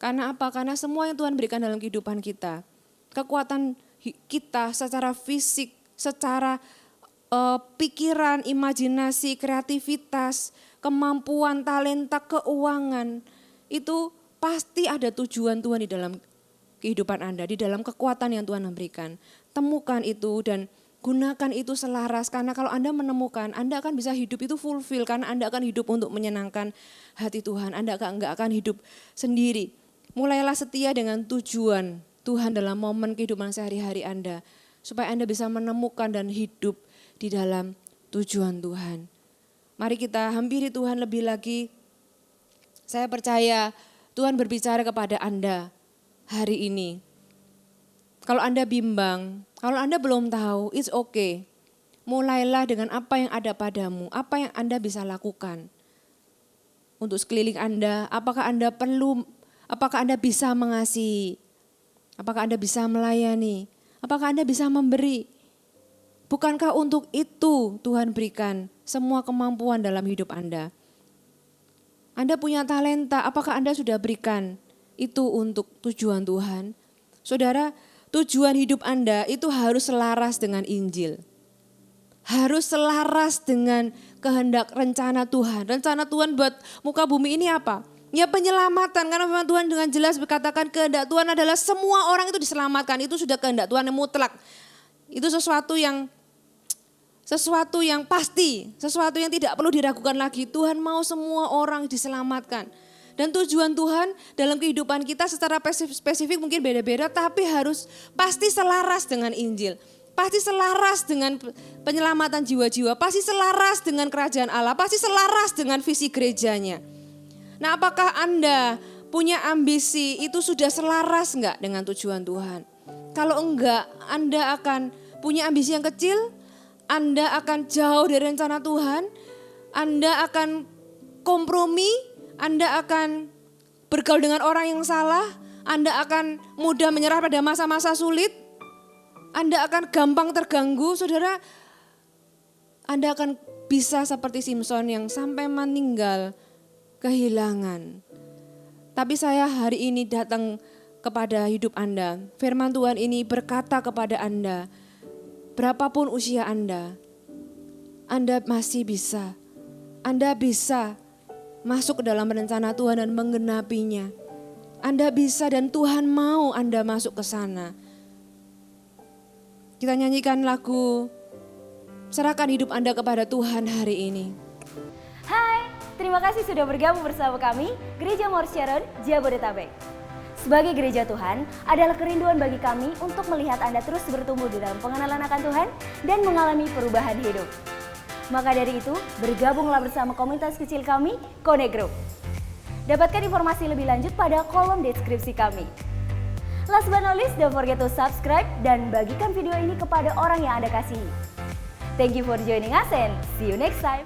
Karena apa? Karena semua yang Tuhan berikan dalam kehidupan kita kekuatan kita secara fisik, secara pikiran, imajinasi, kreativitas, kemampuan, talenta, keuangan, itu pasti ada tujuan Tuhan di dalam kehidupan Anda, di dalam kekuatan yang Tuhan berikan. Temukan itu dan gunakan itu selaras, karena kalau Anda menemukan, Anda akan bisa hidup itu fulfill, karena Anda akan hidup untuk menyenangkan hati Tuhan. Anda enggak akan hidup sendiri. Mulailah setia dengan tujuan Tuhan dalam momen kehidupan sehari-hari Anda, supaya Anda bisa menemukan dan hidup di dalam tujuan Tuhan. Mari kita hampiri Tuhan lebih lagi. Saya percaya Tuhan berbicara kepada Anda hari ini. Kalau Anda bimbang, kalau Anda belum tahu, it's okay. Mulailah dengan apa yang ada padamu, apa yang Anda bisa lakukan. Untuk sekeliling Anda, apakah Anda bisa mengasihi? Apakah Anda bisa melayani? Apakah Anda bisa memberi? Bukankah untuk itu Tuhan berikan semua kemampuan dalam hidup Anda? Anda punya talenta, apakah Anda sudah berikan itu untuk tujuan Tuhan? Saudara, tujuan hidup Anda itu harus selaras dengan Injil. Harus selaras dengan kehendak rencana Tuhan. Rencana Tuhan buat muka bumi ini apa? Ya penyelamatan, karena memang Tuhan dengan jelas berkatakan kehendak Tuhan adalah semua orang itu diselamatkan. Itu sudah kehendak Tuhan yang mutlak. Itu sesuatu yang pasti, sesuatu yang tidak perlu diragukan lagi. Tuhan mau semua orang diselamatkan. Dan tujuan Tuhan dalam kehidupan kita secara spesifik mungkin beda-beda, tapi harus pasti selaras dengan Injil. Pasti selaras dengan penyelamatan jiwa-jiwa, pasti selaras dengan kerajaan Allah, pasti selaras dengan visi gerejanya. Nah, apakah Anda punya ambisi itu sudah selaras enggak dengan tujuan Tuhan? Kalau enggak, Anda akan punya ambisi yang kecil, Anda akan jauh dari rencana Tuhan, Anda akan kompromi, Anda akan bergaul dengan orang yang salah, Anda akan mudah menyerah pada masa-masa sulit, Anda akan gampang terganggu, saudara. Anda akan bisa seperti Simson yang sampai meninggal kehilangan. Tapi saya hari ini datang kepada hidup Anda. Firman Tuhan ini berkata kepada Anda, berapapun usia Anda masih bisa. Anda bisa masuk ke dalam rencana Tuhan dan menggenapinya. Anda bisa dan Tuhan mau Anda masuk ke sana. Kita nyanyikan lagu Serahkan Hidup Anda kepada Tuhan hari ini. Hai, terima kasih sudah bergabung bersama kami, Gereja Mount Sharon, Jabodetabek. Sebagai gereja Tuhan, adalah kerinduan bagi kami untuk melihat Anda terus bertumbuh di dalam pengenalan akan Tuhan dan mengalami perubahan hidup. Maka dari itu, bergabunglah bersama komunitas kecil kami, Connect Group. Dapatkan informasi lebih lanjut pada kolom deskripsi kami. Last but not least, don't forget to subscribe dan bagikan video ini kepada orang yang Anda kasihi. Thank you for joining us and see you next time.